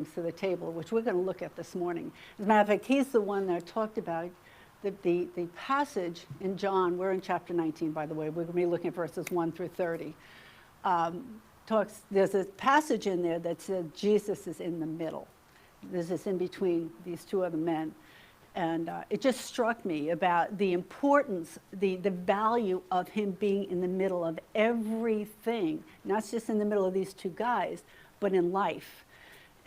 to the table, which we're going to look at this morning. As a matter of fact, he's the one that talked about the passage in John. We're in chapter 19, by the way. We're going to be looking at verses 1 through 30. There's a passage in there that says Jesus is in the middle. There's this in between these two other men. And it just struck me about the importance, the value of him being in the middle of everything, not just in the middle of these two guys, but in life.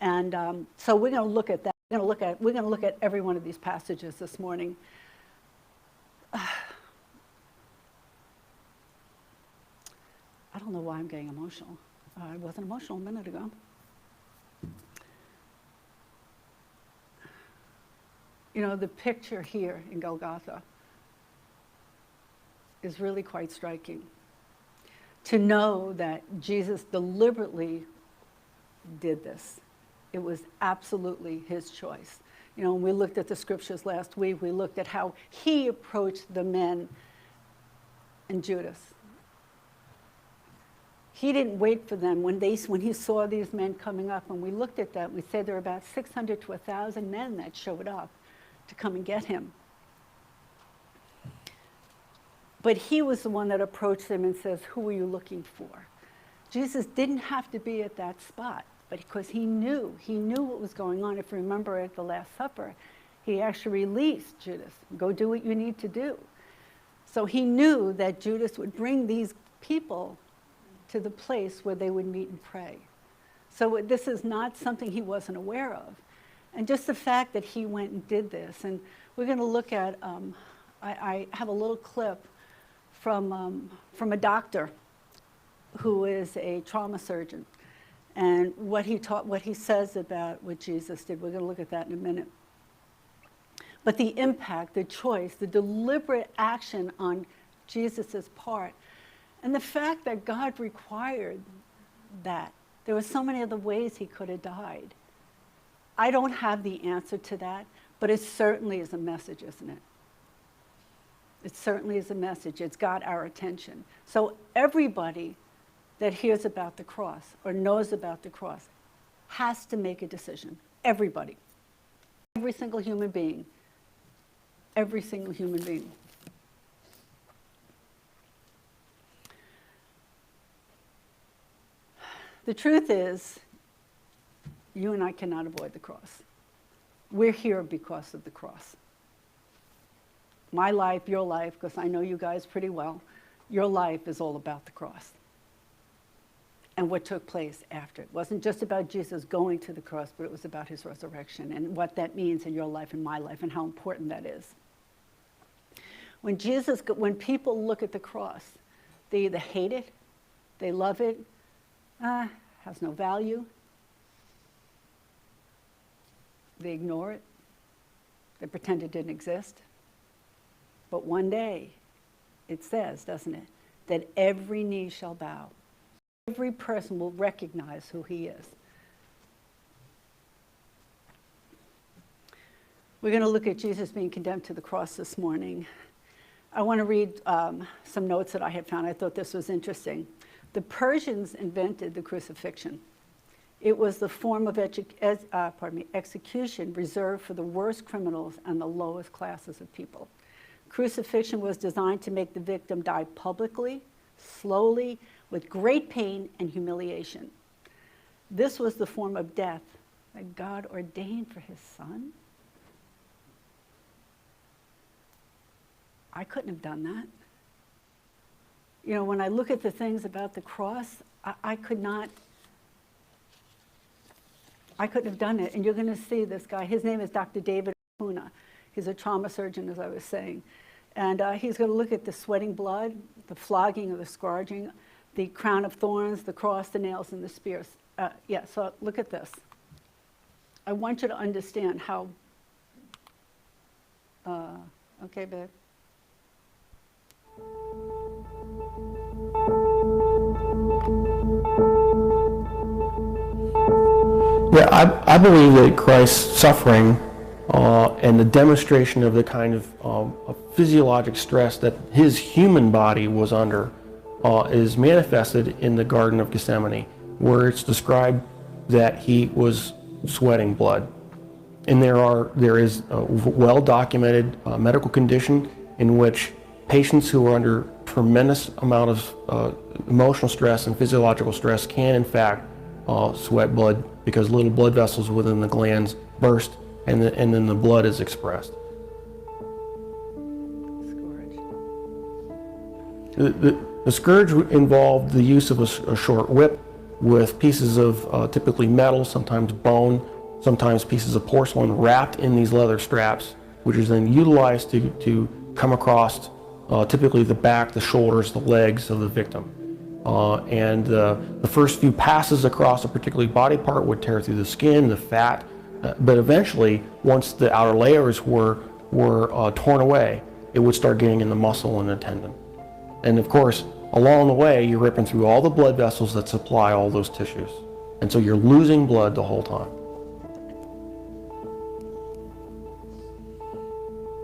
And so we're going to look at that. We're going to look at every one of these passages this morning. I don't know why I'm getting emotional. I wasn't emotional a minute ago. You know, the picture here in Golgotha is really quite striking. To know that Jesus deliberately did this. It was absolutely his choice. You know, when we looked at the scriptures last week, we looked at how he approached the men and Judas. He didn't wait for them when he saw these men coming up, and we looked at that. We said there were about 600 to 1,000 men that showed up to come and get him. But he was the one that approached them and says, "Who are you looking for?" Jesus didn't have to be at that spot, but because he knew what was going on. If you remember at the Last Supper, he actually released Judas, "Go do what you need to do." So he knew that Judas would bring these people to the place where they would meet and pray. So this is not something he wasn't aware of. And just the fact that he went and did this. And we're going to look at, I have a little clip from a doctor who is a trauma surgeon. And what he says about what Jesus did. We're going to look at that in a minute. But the impact, the choice, the deliberate action on Jesus's part, and the fact that God required that. There were so many other ways he could have died. I don't have the answer to that, but it certainly is a message, isn't it? It certainly is a message. It's got our attention. So everybody that hears about the cross or knows about the cross has to make a decision. Everybody. Every single human being. Every single human being. The truth is, you and I cannot avoid the cross. We're here because of the cross. My life, your life, because I know you guys pretty well, your life is all about the cross. And what took place after. It wasn't just about Jesus going to the cross, but it was about his resurrection and what that means in your life and my life and how important that is. When people look at the cross, they either hate it, they love it, has no value, they ignore it, they pretend it didn't exist. But one day, it says, doesn't it, that every knee shall bow. Every person will recognize who he is. We're going to look at Jesus being condemned to the cross this morning. I want to read some notes that I had found. I thought this was interesting. The Persians invented the crucifixion. It was the form of execution reserved for the worst criminals and the lowest classes of people. Crucifixion was designed to make the victim die publicly, slowly, with great pain and humiliation. This was the form of death that God ordained for his son. I couldn't have done that. You know, when I look at the things about the cross, I couldn't have done it. And you're going to see this guy. His name is Dr. David Puna. He's a trauma surgeon, as I was saying. And he's going to look at the sweating blood, the flogging or the scourging, the crown of thorns, the cross, the nails, and the spears. So look at this. I want you to understand how... okay, babe. Yeah, I believe that Christ's suffering and the demonstration of the kind of physiologic stress that his human body was under is manifested in the Garden of Gethsemane, where it's described that he was sweating blood. And there is a well-documented medical condition in which patients who are under tremendous amount of emotional stress and physiological stress can in fact sweat blood, because little blood vessels within the glands burst, and then the blood is expressed. The scourge involved the use of a short whip with pieces of typically metal, sometimes bone, sometimes pieces of porcelain wrapped in these leather straps, which is then utilized to come across typically the back, the shoulders, the legs of the victim. And the first few passes across a particular body part would tear through the skin, the fat, but eventually, once the outer layers were torn away, it would start getting in the muscle and the tendon. And of course, along the way, you're ripping through all the blood vessels that supply all those tissues. And so you're losing blood the whole time.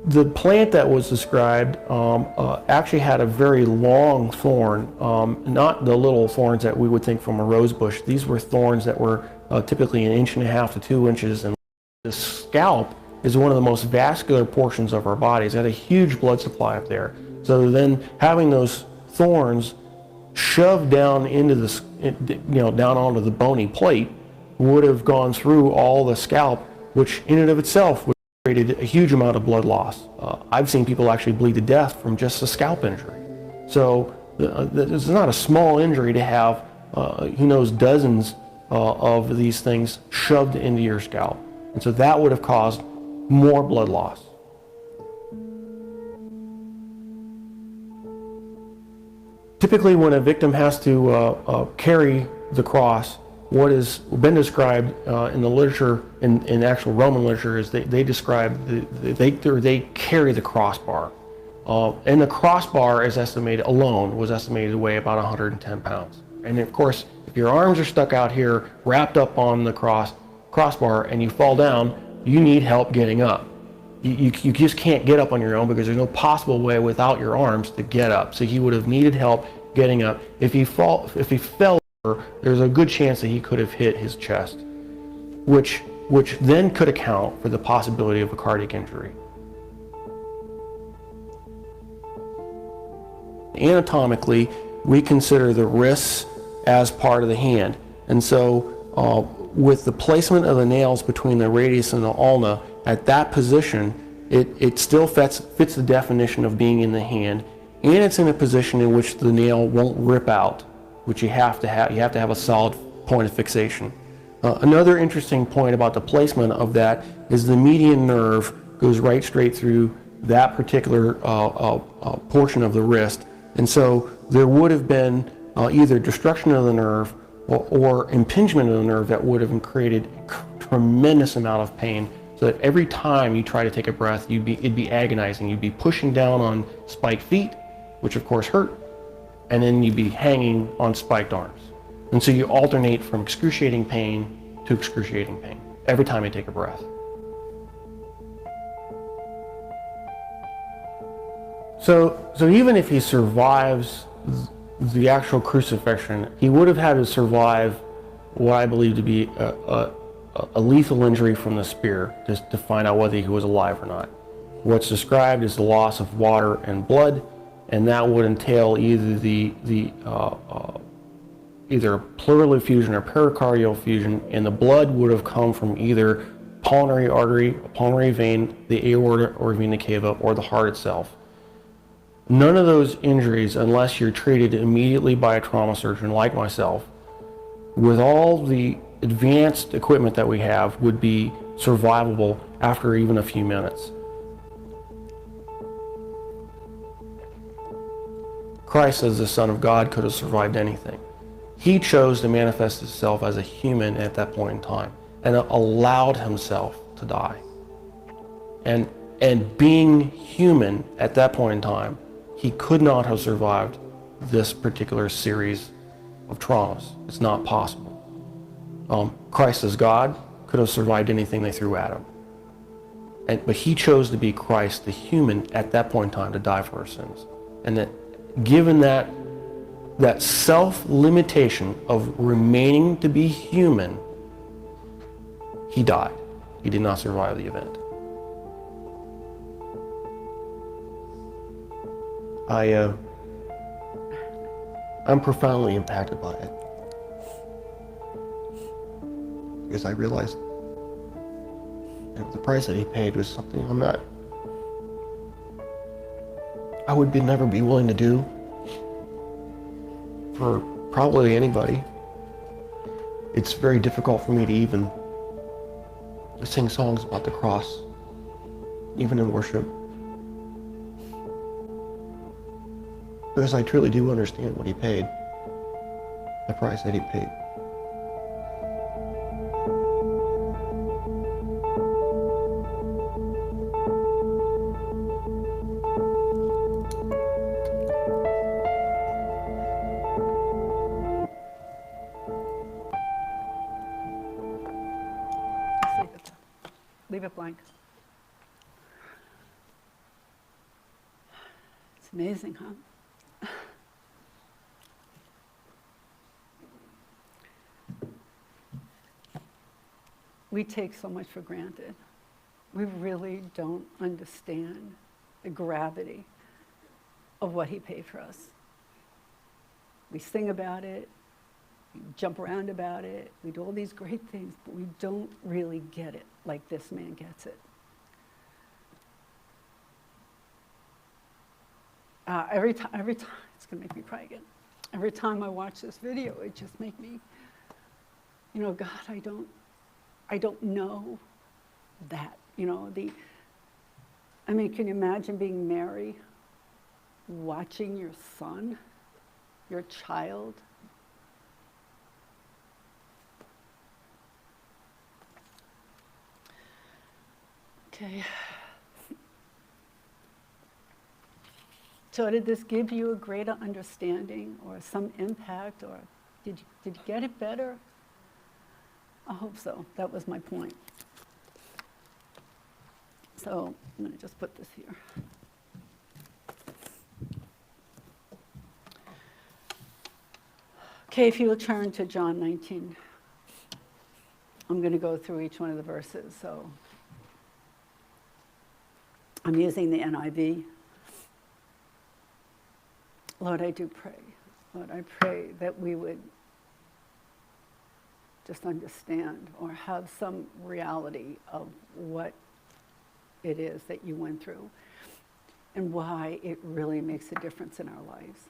The plant that was described actually had a very long thorn, not the little thorns that we would think from a rose bush. These were thorns that were typically 1.5 to 2 inches. And the scalp is one of the most vascular portions of our bodies. It had a huge blood supply up there. So then having those thorns shoved down into down onto the bony plate would have gone through all the scalp, which in and of itself would have created a huge amount of blood loss. I've seen people actually bleed to death from just a scalp injury. So it's not a small injury to have, who knows, dozens of these things shoved into your scalp. And so that would have caused more blood loss. Typically, when a victim has to carry the cross, what has been described in the literature, in actual Roman literature, is they describe they carry the crossbar, and the crossbar is estimated alone was estimated to weigh about 110 pounds. And of course, if your arms are stuck out here, wrapped up on the crossbar, and you fall down, you need help getting up. You just can't get up on your own, because there's no possible way without your arms to get up. So he would have needed help getting up. If he fell over, there's a good chance that he could have hit his chest, which then could account for the possibility of a cardiac injury. Anatomically, we consider the wrists as part of the hand, and so with the placement of the nails between the radius and the ulna, at that position, it still fits the definition of being in the hand, and it's in a position in which the nail won't rip out, which you have to have a solid point of fixation. Another interesting point about the placement of that is the median nerve goes right straight through that particular portion of the wrist, and so there would have been either destruction of the nerve or impingement of the nerve that would have created a tremendous amount of pain, so that every time you try to take a breath, it'd be agonizing. You'd be pushing down on spiked feet, which of course hurt, and then you'd be hanging on spiked arms. And so you alternate from excruciating pain to excruciating pain every time you take a breath. So even if he survives the actual crucifixion, he would have had to survive what I believe to be a lethal injury from the spear, just to find out whether he was alive or not. What's described is the loss of water and blood, and that would entail either either pleural effusion or pericardial effusion, and the blood would have come from either pulmonary artery, pulmonary vein, the aorta or vena cava, or the heart itself. None of those injuries, unless you're treated immediately by a trauma surgeon like myself, with all the advanced equipment that we have, would be survivable after even a few minutes. Christ, as the Son of God, could have survived anything. He chose to manifest himself as a human at that point in time and allowed himself to die. And being human at that point in time, he could not have survived this particular series of traumas. It's not possible. Christ as God could have survived anything they threw at him. But he chose to be Christ, the human, at that point in time, to die for our sins. And that given that self-limitation of remaining to be human, he died. He did not survive the event. I'm profoundly impacted by it. Because I realized that the price that he paid was something I would never be willing to do for probably anybody. It's very difficult for me to even sing songs about the cross, even in worship. Because I truly do understand what he paid, the price that he paid. Leave it blank. It's amazing, huh? We take so much for granted. We really don't understand the gravity of what he paid for us. We sing about it, we jump around about it, we do all these great things, but we don't really get it like this man gets it. Every time, it's gonna make me cry again. Every time I watch this video, it just makes me, God, I don't know that, can you imagine being Mary, watching your son, your child, okay. So did this give you a greater understanding or some impact, or did you get it better? I hope so. That was my point. So I'm going to just put this here. Okay, if you will turn to John 19. I'm going to go through each one of the verses. So I'm using the NIV. Lord, I do pray. Lord, I pray that we would just understand or have some reality of what it is that you went through and why it really makes a difference in our lives.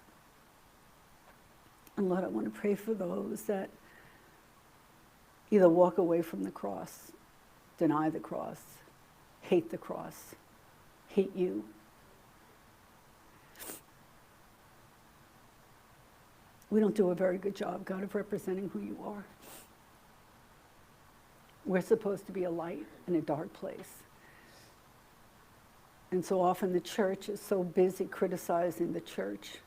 And Lord, I want to pray for those that either walk away from the cross, deny the cross, hate the cross, hate you. We don't do a very good job, God, of representing who you are. We're supposed to be a light in a dark place. And so often the church is so busy criticizing the church.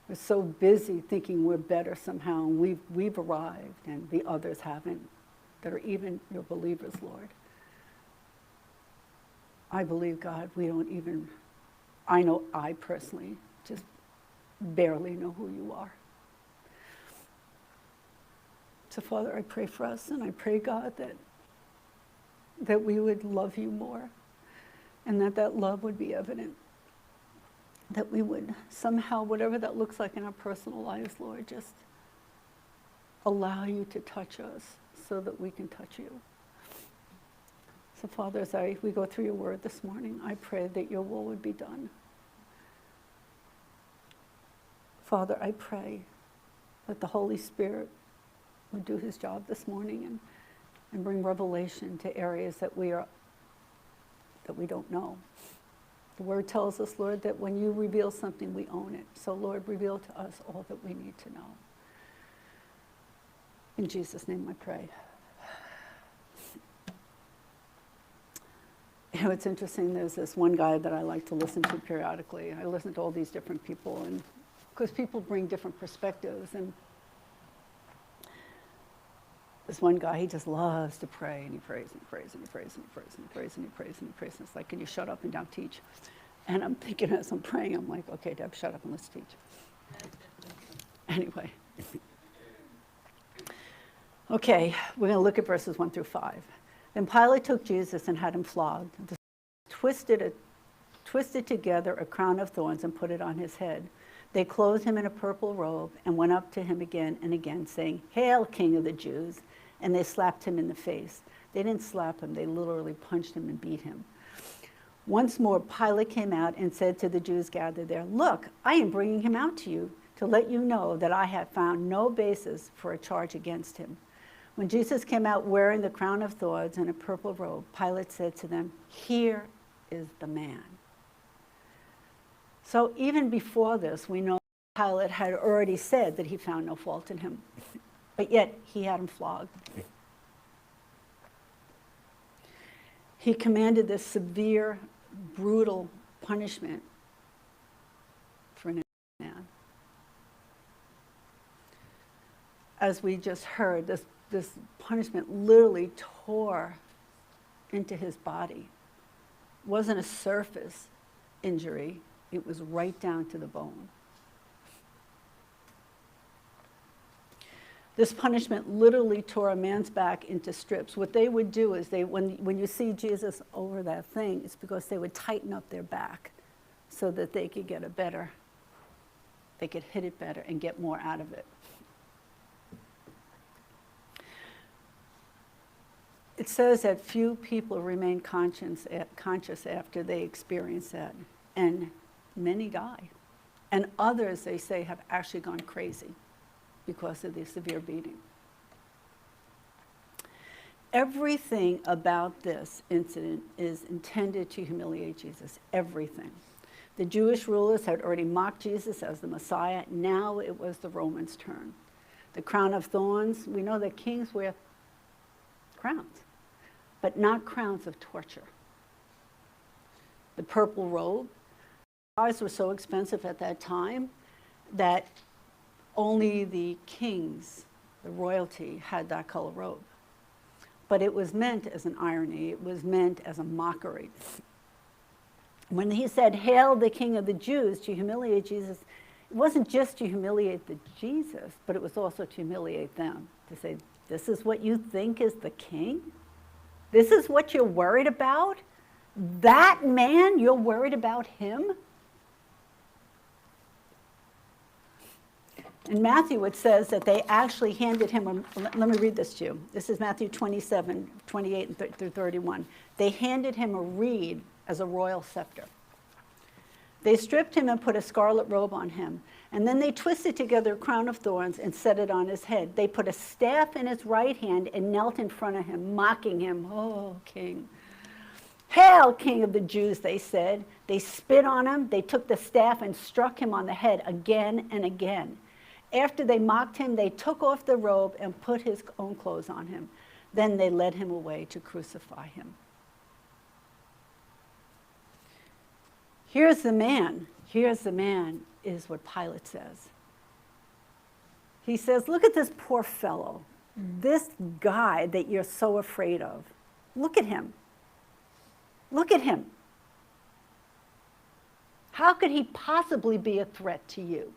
We're so busy thinking we're better somehow, and we've arrived, and the others haven't, that are even your believers, Lord. I believe, God, I know I personally just barely know who you are. So, Father, I pray for us, and I pray, God, that we would love you more, and that love would be evident, that we would somehow, whatever that looks like in our personal lives, Lord, just allow you to touch us so that we can touch you. So, Father, as we go through your word this morning, I pray that your will would be done. Father, I pray that the Holy Spirit would do his job this morning and bring revelation to areas that we don't know. The word tells us, Lord, that when you reveal something, we own it. So, Lord, reveal to us all that we need to know. In Jesus' name I pray. It's interesting, there's this one guy that I like to listen to periodically. I listen to all these different people, and because people bring different perspectives, and this one guy, he just loves to pray, and he prays, and he prays, and he prays, and he prays, and he prays, and he prays, and he prays, and it's like, can you shut up and don't teach? And I'm thinking as I'm praying, I'm like, okay, Deb, shut up and let's teach. Anyway. Okay, we're going to look at verses 1 through 5. Then Pilate took Jesus and had him flogged, twisted together a crown of thorns and put it on his head. They clothed him in a purple robe and went up to him again and again, saying, "Hail, King of the Jews!" And they slapped him in the face. They didn't slap him, they literally punched him and beat him. Once more, Pilate came out and said to the Jews gathered there, "Look, I am bringing him out to you to let you know that I have found no basis for a charge against him." When Jesus came out wearing the crown of thorns and a purple robe, Pilate said to them, "Here is the man." So even before this, we know Pilate had already said that he found no fault in him, but yet he had him flogged. He commanded this severe, brutal punishment for an innocent man. As we just heard, this punishment literally tore into his body. It wasn't a surface injury, it was right down to the bone. This punishment literally tore a man's back into strips. What they would do is when you see Jesus over that thing, it's because they would tighten up their back so that they could they could hit it better and get more out of it. It says that few people remain conscious after they experience that, and many die. And others, they say, have actually gone crazy because of the severe beating. Everything about this incident is intended to humiliate Jesus, everything. The Jewish rulers had already mocked Jesus as the Messiah. Now it was the Romans' turn. The crown of thorns, we know that kings wear crowns, but not crowns of torture. The purple robe, eyes were so expensive at that time that only the kings, the royalty, had that color robe. But it was meant as an irony. It was meant as a mockery. When he said, "Hail the King of the Jews," to humiliate Jesus, it wasn't just to humiliate the Jesus, but it was also to humiliate them. To say, "This is what you think is the king? This is what you're worried about? That man, you're worried about him?" In Matthew, it says that they actually handed him, let me read this to you. This is Matthew 27, 28 through 31. They handed him a reed as a royal scepter. They stripped him and put a scarlet robe on him. And then they twisted together a crown of thorns and set it on his head. They put a staff in his right hand and knelt in front of him, mocking him. "Oh, King. Hail, King of the Jews," they said. They spit on him. They took the staff and struck him on the head again and again. After they mocked him, they took off the robe and put his own clothes on him. Then they led him away to crucify him. Here's the man is what Pilate says. He says, "Look at this poor fellow, this guy that you're so afraid of. Look at him. Look at him. How could he possibly be a threat to you?"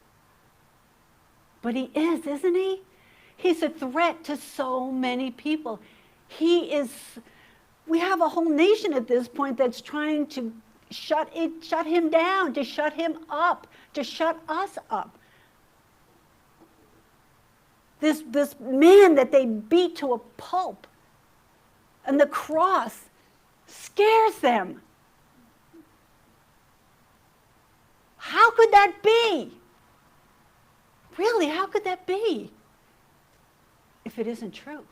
But he is, isn't he? He's a threat to so many people. We have a whole nation at this point that's trying to shut him down, to shut him up, to shut us up. This man that they beat to a pulp, and the cross scares them. How could that be? Really, how could that be if it isn't true?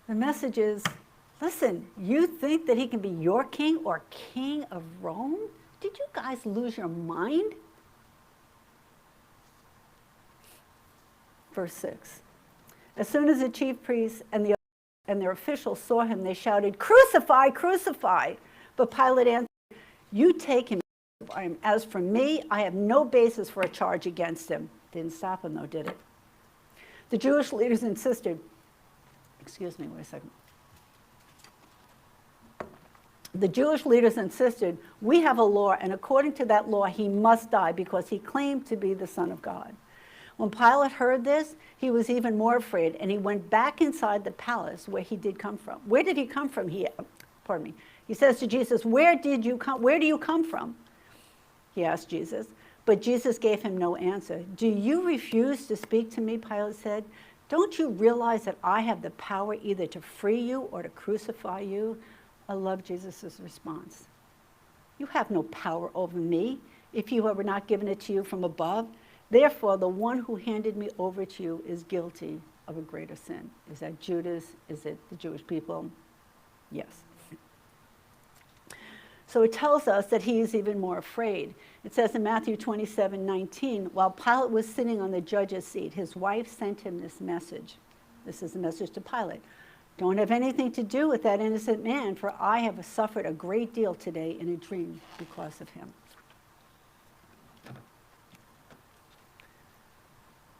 The message is, listen, you think that he can be your king or king of Rome? Did you guys lose your mind? Verse 6. As soon as the chief priests and their officials saw him, they shouted, "Crucify, crucify!" But Pilate answered, "You take him. As for me, I have no basis for a charge against him." Didn't stop him though, did it? The Jewish leaders insisted, excuse me, wait a second. The Jewish leaders insisted, we have a law, and according to that law, he must die because he claimed to be the Son of God. When Pilate heard this, he was even more afraid, and he went back inside the palace where he did come from. Where did he come from? He says to Jesus, where do you come from? He asked Jesus. But Jesus gave him no answer. Do you refuse to speak to me? Pilate said. Don't you realize that I have the power either to free you or to crucify you? I love Jesus' response. You have no power over me if you were not given it to you from above. Therefore, the one who handed me over to you is guilty of a greater sin. Is that Judas? Is it the Jewish people? Yes. So it tells us that he is even more afraid. It says in Matthew 27:19, while Pilate was sitting on the judge's seat, his wife sent him this message. This is a message to Pilate. Don't have anything to do with that innocent man, for I have suffered a great deal today in a dream because of him.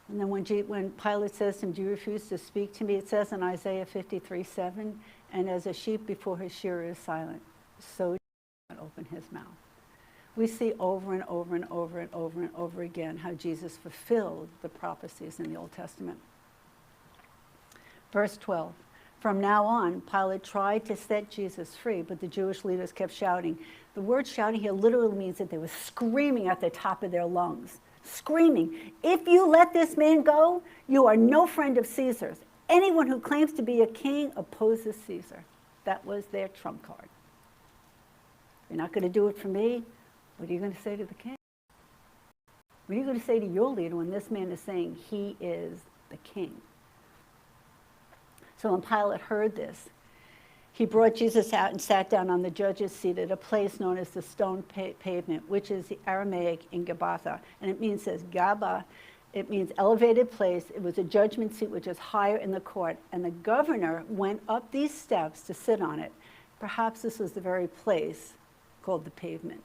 And then when Pilate says to him, do you refuse to speak to me? It says in Isaiah 53:7, and as a sheep before his shearer is silent, so he will not open his mouth. We see over and over and over and over and over again how Jesus fulfilled the prophecies in the Old Testament. Verse 12. From now on, Pilate tried to set Jesus free, but the Jewish leaders kept shouting. The word shouting here literally means that they were screaming at the top of their lungs. Screaming, if you let this man go, you are no friend of Caesar's. Anyone who claims to be a king opposes Caesar. That was their trump card. You're not going to do it for me. What are you going to say to the king? What are you going to say to your leader when this man is saying he is the king? So when Pilate heard this, he brought Jesus out and sat down on the judge's seat at a place known as the stone pavement, which is the Aramaic in Gabbatha. And it means, says Gabba, it means elevated place. It was a judgment seat which is higher in the court. And the governor went up these steps to sit on it. Perhaps this was the very place called the pavement.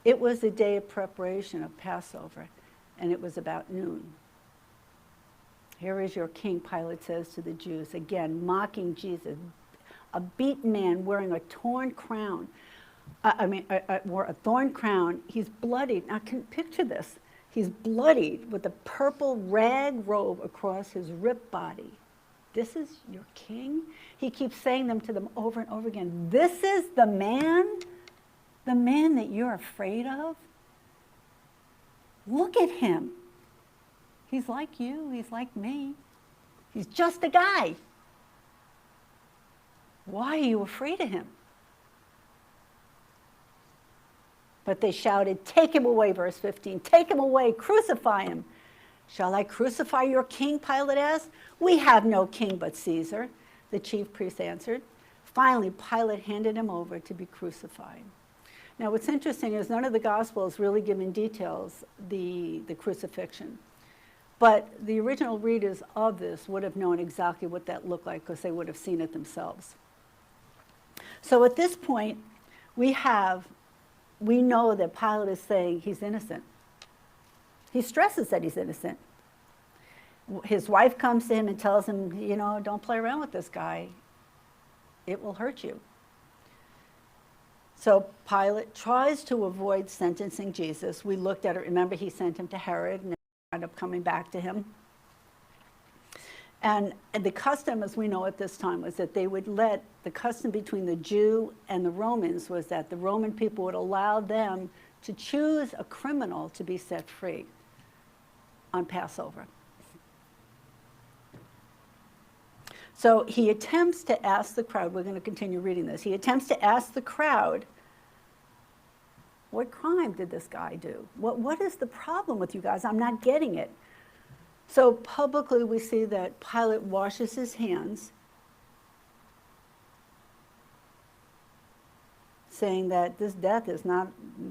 It was a day of preparation of Passover, and it was about noon. Here is your king, Pilate says to the Jews, again, mocking Jesus. A beaten man wearing a torn crown. Wore a thorn crown. He's bloodied. Now, picture this. He's bloodied with a purple rag robe across his ripped body. This is your king? He keeps saying them to them over and over again. This is the man that you're afraid of? Look at him. He's like you. He's like me. He's just a guy. Why are you afraid of him? But they shouted, take him away, verse 15. Take him away, crucify him. Shall I crucify your king, Pilate asked. We have no king but Caesar, the chief priest answered. Finally, Pilate handed him over to be crucified. Now, what's interesting is none of the Gospels really give in details the crucifixion. But the original readers of this would have known exactly what that looked like because they would have seen it themselves. So at this point, we know that Pilate is saying he's innocent. He stresses that he's innocent. His wife comes to him and tells him, don't play around with this guy. It will hurt you. So Pilate tries to avoid sentencing Jesus. We looked at it. Remember, he sent him to Herod and ended up coming back to him. And the custom, as we know at this time, was that they would the custom between the Jew and the Romans was that the Roman people would allow them to choose a criminal to be set free on Passover. So he attempts to ask the crowd, we're going to continue reading this, he attempts to ask the crowd, what crime did this guy do? What is the problem with you guys? I'm not getting it. So publicly we see that Pilate washes his hands, saying that this death is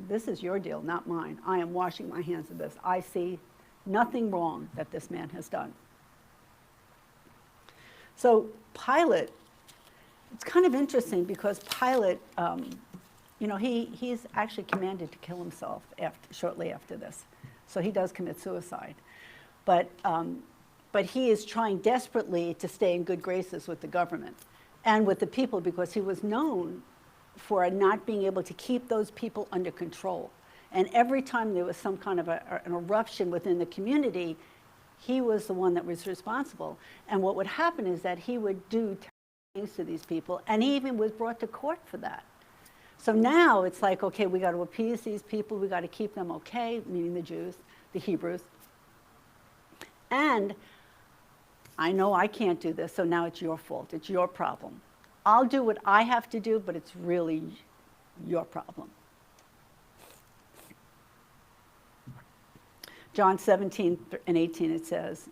this is your deal, not mine. I am washing my hands of this. I see nothing wrong that this man has done. So Pilate, it's kind of interesting because Pilate, he's actually commanded to kill himself shortly after this. So he does commit suicide. But he is trying desperately to stay in good graces with the government and with the people because he was known for not being able to keep those people under control. And every time there was some kind of an eruption within the community, he was the one that was responsible. And what would happen is that he would do things to these people, and he even was brought to court for that. So now it's like, okay, we got to appease these people, we got to keep them okay, meaning the Jews, the Hebrews. And I know I can't do this, so now it's your fault, it's your problem. I'll do what I have to do, but it's really your problem. John 17 and 18, it says,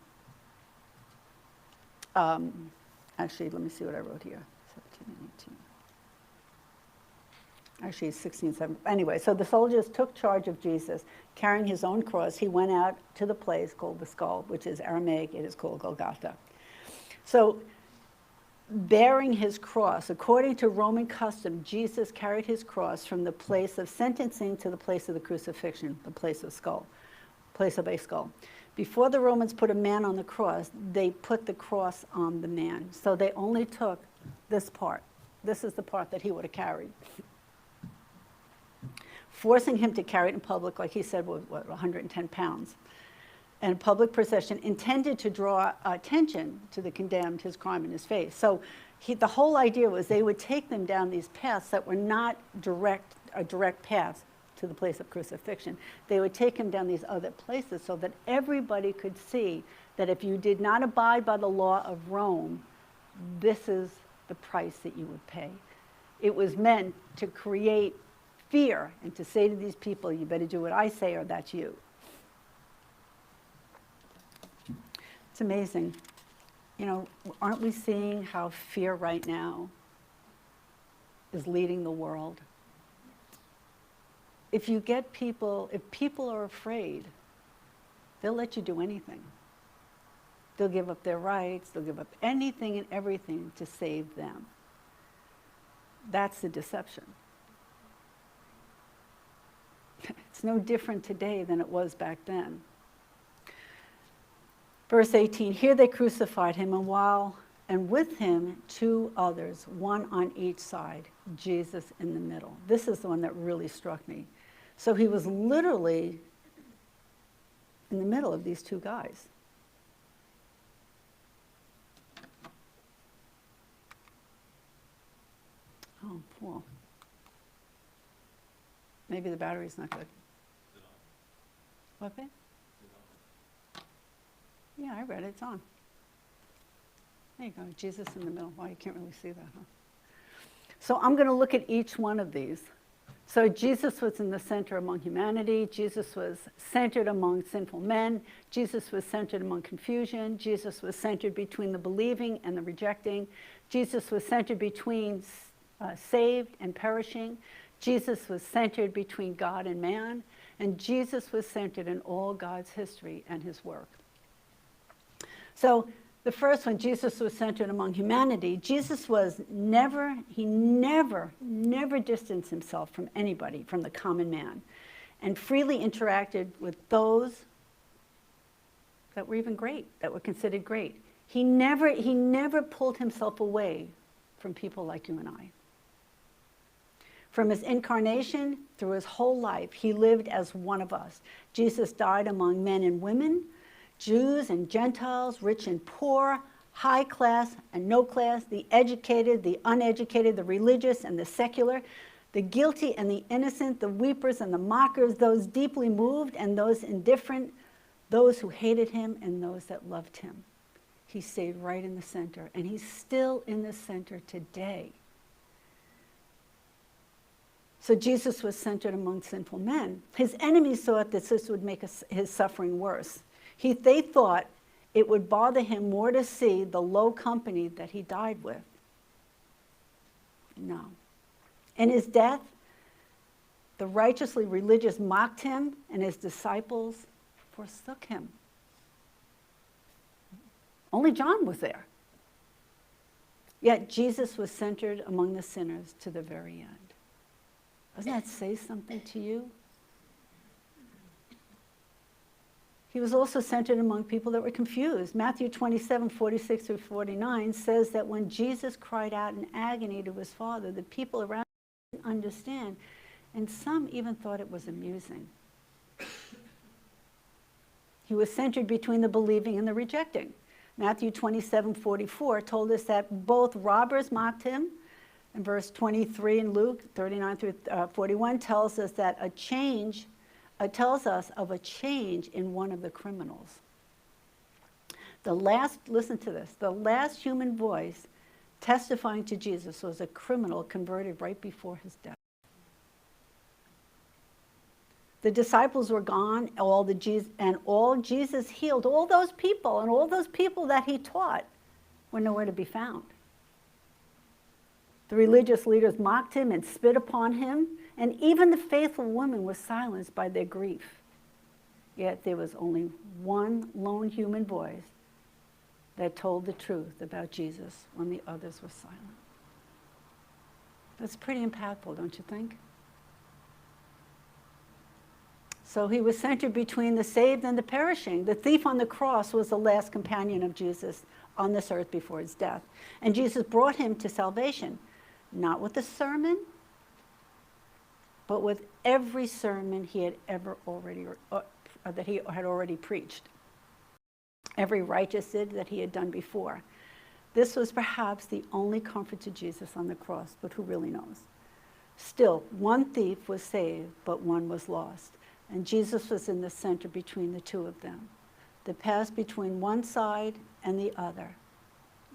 actually, let me see what I wrote here, 17 and 18. Actually, 16, 17. Anyway, so the soldiers took charge of Jesus. Carrying his own cross, he went out to the place called the Skull, which is Aramaic, it is called Golgotha. So, bearing his cross, according to Roman custom, Jesus carried his cross from the place of sentencing to the place of the crucifixion, the place of a skull. Before the Romans put a man on the cross, they put the cross on the man. So they only took this part. This is the part that he would have carried. Forcing him to carry it in public, like he said, was 110 pounds. And public procession intended to draw attention to the condemned, his crime, and his faith. So the whole idea was they would take them down these paths that were not a direct path to the place of crucifixion. They would take him down these other places so that everybody could see that if you did not abide by the law of Rome, this is the price that you would pay. It was meant to create fear and to say to these people, you better do what I say or that's you. It's amazing. You know, aren't we seeing how fear right now is leading the world? If people are afraid, they'll let you do anything. They'll give up their rights, they'll give up anything and everything to save them. That's the deception. It's no different today than it was back then. Verse 18, here they crucified him, and with him 2 others, one on each side, Jesus in the middle. This is the one that really struck me. So he was literally in the middle of these 2 guys. Oh, cool. Maybe the battery's not good. What, babe? Yeah, I read it. It's on. There you go. Jesus in the middle. Wow, you can't really see that, huh? So I'm going to look at each one of these. So Jesus was in the center among humanity. Jesus was centered among sinful men. Jesus was centered among confusion. Jesus was centered between the believing and the rejecting. Jesus was centered between saved and perishing. Jesus was centered between God and man. And Jesus was centered in all God's history and his work. So the first one, Jesus was centered among humanity. Jesus was never distanced himself from anybody, from the common man, and freely interacted with those that were even great, that were considered great. He never pulled himself away from people like you and I. From his incarnation through his whole life, he lived as one of us. Jesus died among men and women, Jews and Gentiles, rich and poor, high class and no class, the educated, the uneducated, the religious and the secular, the guilty and the innocent, the weepers and the mockers, those deeply moved and those indifferent, those who hated him and those that loved him. He stayed right in the center, and he's still in the center today. So Jesus was centered among sinful men. His enemies thought that this would make his suffering worse. They thought it would bother him more to see the low company that he died with. No. In his death, the righteously religious mocked him, and his disciples forsook him. Only John was there. Yet Jesus was centered among the sinners to the very end. Doesn't that say something to you? He was also centered among people that were confused. Matthew 27, 46 through 49 says that when Jesus cried out in agony to his Father, the people around understand, and some even thought it was amusing. He was centered between the believing and the rejecting. Matthew 27:44 told us that both robbers mocked him, and verse 23 in Luke 39 through 41 tells us that tells us of a change in one of the criminals. Listen to this, the last human voice testifying to Jesus was a criminal converted right before his death. The disciples were gone, all Jesus healed, all those people that he taught were nowhere to be found. The religious leaders mocked him and spit upon him, and even the faithful women were silenced by their grief. Yet there was only one lone human voice that told the truth about Jesus when the others were silent. That's pretty impactful, don't you think? So he was centered between the saved and the perishing. The thief on the cross was the last companion of Jesus on this earth before his death. And Jesus brought him to salvation, not with a sermon, but with every sermon he had that he had already preached. Every righteous deed that he had done before. This was perhaps the only comfort to Jesus on the cross, but who really knows? Still, one thief was saved, but one was lost. And Jesus was in the center between the two of them. The path between one side and the other.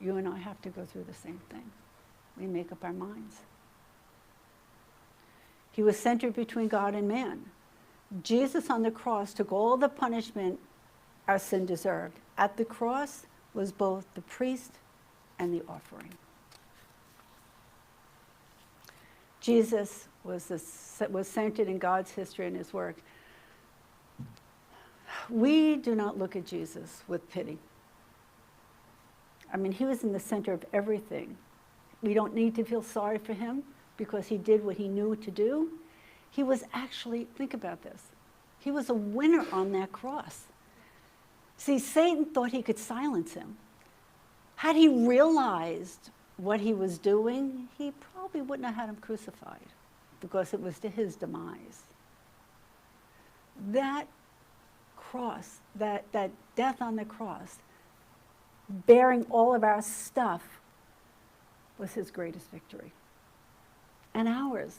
You and I have to go through the same thing. We make up our minds. He was centered between God and man. Jesus on the cross took all the punishment our sin deserved. At the cross was both the priest and the offering. Jesus was centered in God's history and his work. We do not look at Jesus with pity. I mean, he was in the center of everything. We don't need to feel sorry for him because he did what he knew to do. He was actually, think about this, he was a winner on that cross. See, Satan thought he could silence him. Had he realized what he was doing, he probably wouldn't have had him crucified because it was to his demise. That cross, that death on the cross, bearing all of our stuff, was his greatest victory. And ours.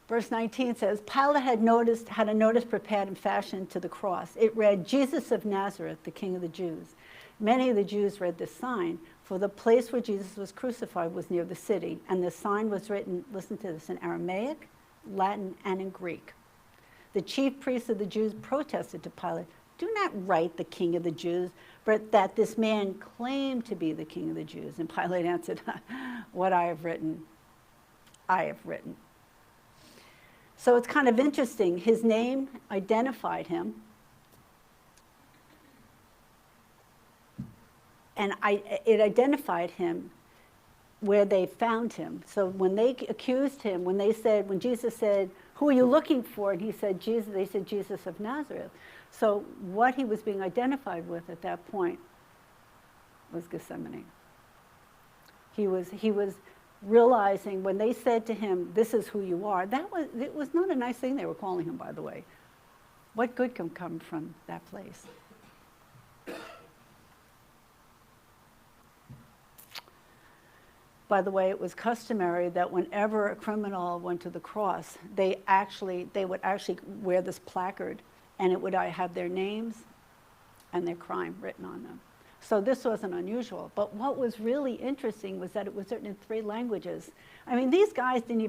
Verse 19 says, Pilate had a notice prepared and fashioned to the cross. It read, Jesus of Nazareth, the King of the Jews. Many of the Jews read this sign, for the place where Jesus was crucified was near the city, and the sign was written, listen to this, in Aramaic, Latin, and in Greek. The chief priests of the Jews protested to Pilate, do not write the King of the Jews, but that this man claimed to be the King of the Jews. And Pilate answered, what I have written, I have written. So it's kind of interesting. His name identified him. And it identified him where they found him. So when they accused him, when Jesus said, who are you looking for? And he said, Jesus, they said, Jesus of Nazareth. So what he was being identified with at that point was Gethsemane. He was realizing when they said to him, this is who you are, it was not a nice thing they were calling him, by the way. What good can come from that place? By the way, it was customary that whenever a criminal went to the cross, they would actually wear this placard, and it would have their names and their crime written on them. So this wasn't unusual. But what was really interesting was that it was written in 3 languages. I mean, these guys Pilate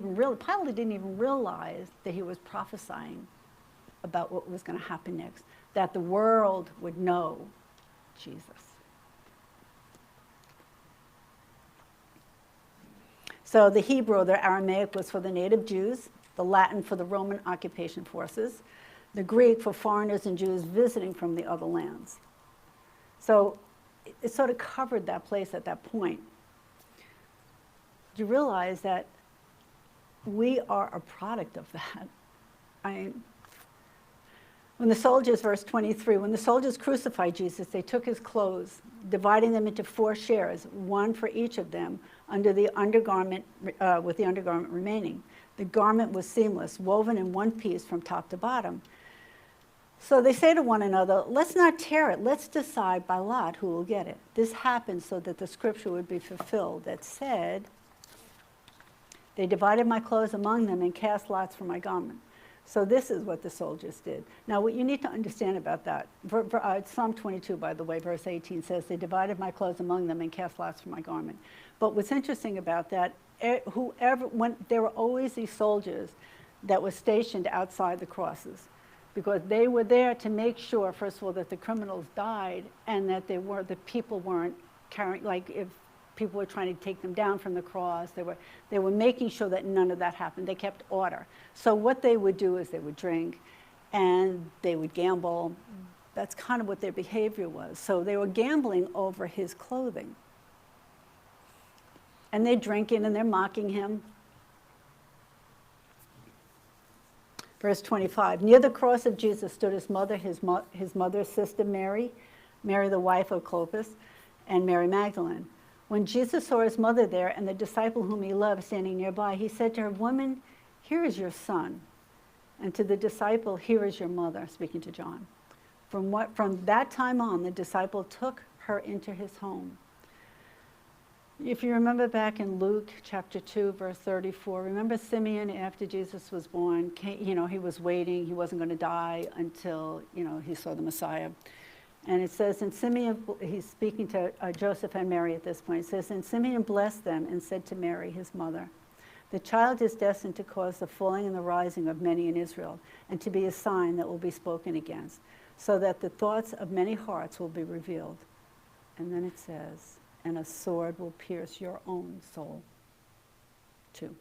didn't even realize that he was prophesying about what was going to happen next, that the world would know Jesus. So the Hebrew, the Aramaic, was for the native Jews, the Latin for the Roman occupation forces, the Greek for foreigners and Jews visiting from the other lands. So it sort of covered that place at that point. You realize that we are a product of that. When the soldiers, verse 23, when the soldiers crucified Jesus, they took his clothes, dividing them into 4 shares, one for each of them, under the undergarment, with the undergarment remaining. The garment was seamless, woven in one piece from top to bottom. So they say to one another, let's not tear it. Let's decide by lot who will get it. This happened so that the scripture would be fulfilled that said, they divided my clothes among them and cast lots for my garment. So this is what the soldiers did. Now, what you need to understand about that, Psalm 22, by the way, verse 18 says, they divided my clothes among them and cast lots for my garment. But what's interesting about that, there were always these soldiers that were stationed outside the crosses, because they were there to make sure, first of all, that the criminals died and that the people weren't carrying, like if people were trying to take them down from the cross, they were making sure that none of that happened. They kept order. So what they would do is they would drink and they would gamble. That's kind of what their behavior was. So they were gambling over his clothing. And they're drinking and they're mocking him. Verse 25, near the cross of Jesus stood his mother, his mother's sister Mary, Mary the wife of Clopas, and Mary Magdalene. When Jesus saw his mother there and the disciple whom he loved standing nearby, he said to her, woman, here is your son. And to the disciple, here is your mother, speaking to John. From that time on, the disciple took her into his home. If you remember back in Luke chapter 2, verse 34, remember Simeon after Jesus was born, he was waiting, he wasn't going to die until, he saw the Messiah. And it says, and Simeon, he's speaking to Joseph and Mary at this point, it says, and Simeon blessed them and said to Mary, his mother, the child is destined to cause the falling and the rising of many in Israel, and to be a sign that will be spoken against, so that the thoughts of many hearts will be revealed. And then it says, and a sword will pierce your own soul, too.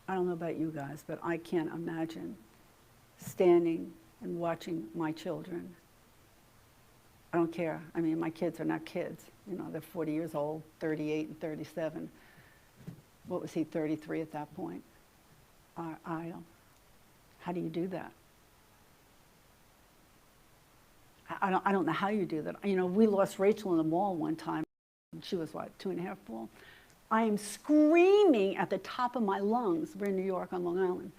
I don't know about you guys, but I can't imagine standing and watching my children. I don't care. I mean, my kids are not kids. They're 40 years old, 38 and 37. What was he, 33 at that point? How do you do that? I don't know how you do that. We lost Rachel in the mall one time. She was, 2.5 full? I am screaming at the top of my lungs. We're in New York on Long Island.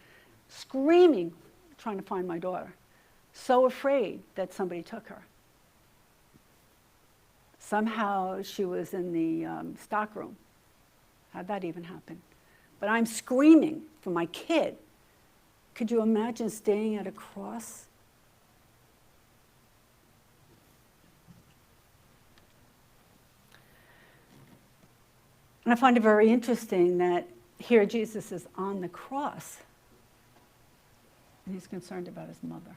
Screaming, trying to find my daughter. So afraid that somebody took her. Somehow she was in the stockroom. How'd that even happen? But I'm screaming for my kid. Could you imagine staying at a cross? And I find it very interesting that here Jesus is on the cross and he's concerned about his mother.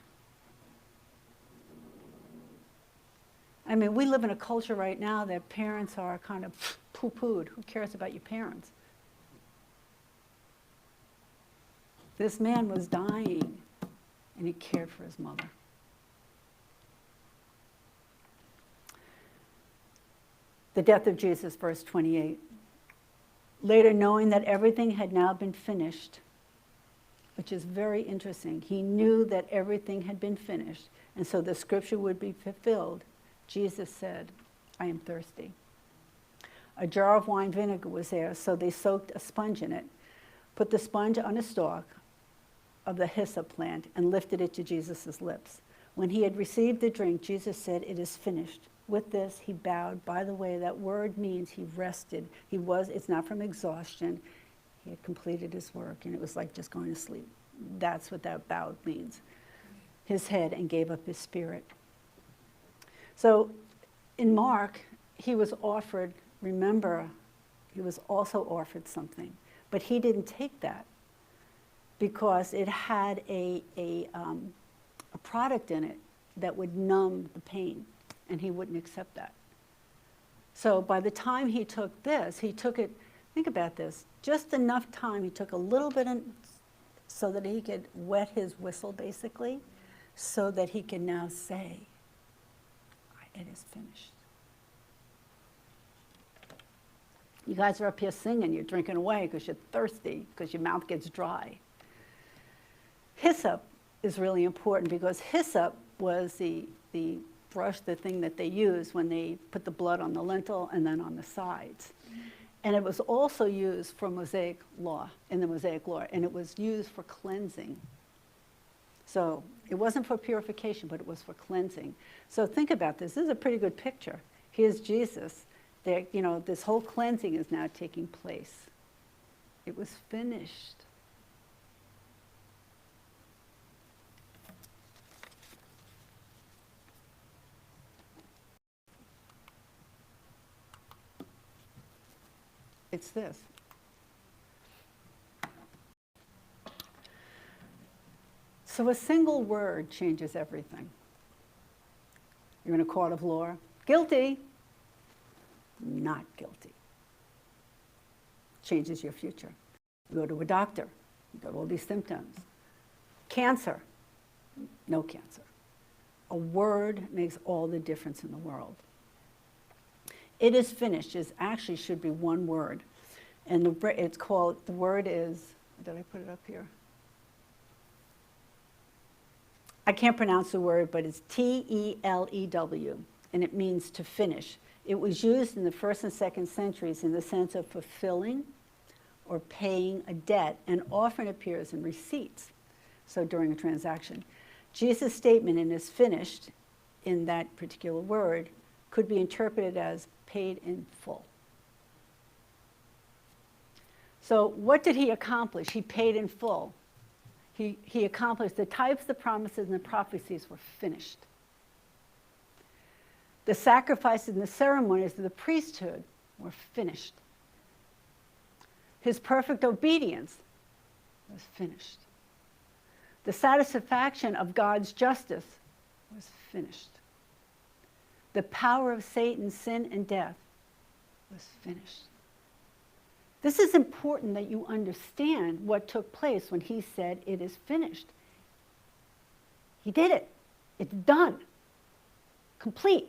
I mean, we live in a culture right now that parents are kind of poo-pooed. Who cares about your parents? This man was dying and he cared for his mother. The death of Jesus, verse 28. Later, knowing that everything had now been finished, which is very interesting. He knew that everything had been finished, and so the scripture would be fulfilled. Jesus said, I am thirsty. A jar of wine vinegar was there, so they soaked a sponge in it, put the sponge on a stalk of the hyssop plant, and lifted it to Jesus' lips. When he had received the drink, Jesus said, it is finished. With this, he bowed. By the way, that word means he rested. It's not from exhaustion. He had completed his work, and it was like just going to sleep. That's what that bowed means. His head, and gave up his spirit. So in Mark, he was offered, remember, he was also offered something, but he didn't take that because it had a product in it that would numb the pain, and he wouldn't accept that. So by the time he took this, he took it, think about this, just enough time, he took a little bit so that he could wet his whistle, basically, so that he can now say, it is finished. You guys are up here singing, you're drinking away because you're thirsty, because your mouth gets dry. Hyssop is really important because hyssop was the brush, the thing that they used when they put the blood on the lintel and then on the sides. And it was also used for Mosaic law, in the Mosaic law, and it was used for cleansing. So it wasn't for purification, but it was for cleansing. So think about this. This is a pretty good picture. Here's Jesus. There, you know, this whole cleansing is now taking place. It was finished. It's this. So a single word changes everything. You're in a court of law. Guilty. Not guilty. Changes your future. You go to a doctor. You got all these symptoms. Cancer. No cancer. A word makes all the difference in the world. It is finished is actually should be one word. And it's called, the word is, did I put it up here? I can't pronounce the word, but it's T-E-L-E-W, and it means to finish. It was used in the 1st and 2nd centuries in the sense of fulfilling or paying a debt, and often appears in receipts, so during a transaction. Jesus' statement in is finished, in that particular word, could be interpreted as paid in full. So what did he accomplish? He paid in full. He accomplished the types, the promises, and the prophecies were finished. The sacrifices and the ceremonies of the priesthood were finished. His perfect obedience was finished. The satisfaction of God's justice was finished. The power of Satan, sin, and death was finished. This is important that you understand what took place when he said it is finished. He did it. It's done. Complete.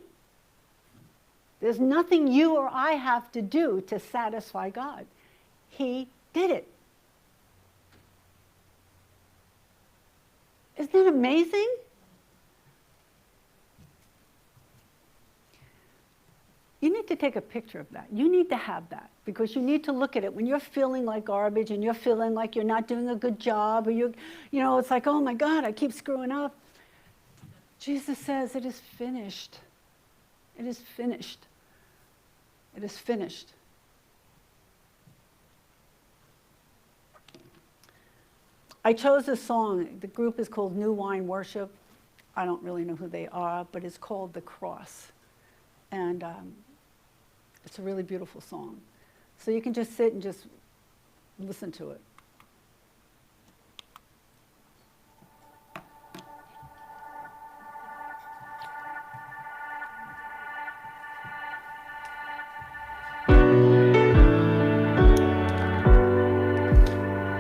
There's nothing you or I have to do to satisfy God. He did it. Isn't that amazing? You need to take a picture of that. You need to have that because you need to look at it when you're feeling like garbage and you're feeling like you're not doing a good job, or it's like, oh my God, I keep screwing up. Jesus says it is finished. It is finished. It is finished. I chose a song. The group is called New Wine Worship. I don't really know who they are, but it's called The Cross. And it's a really beautiful song. So you can just sit and just listen to it.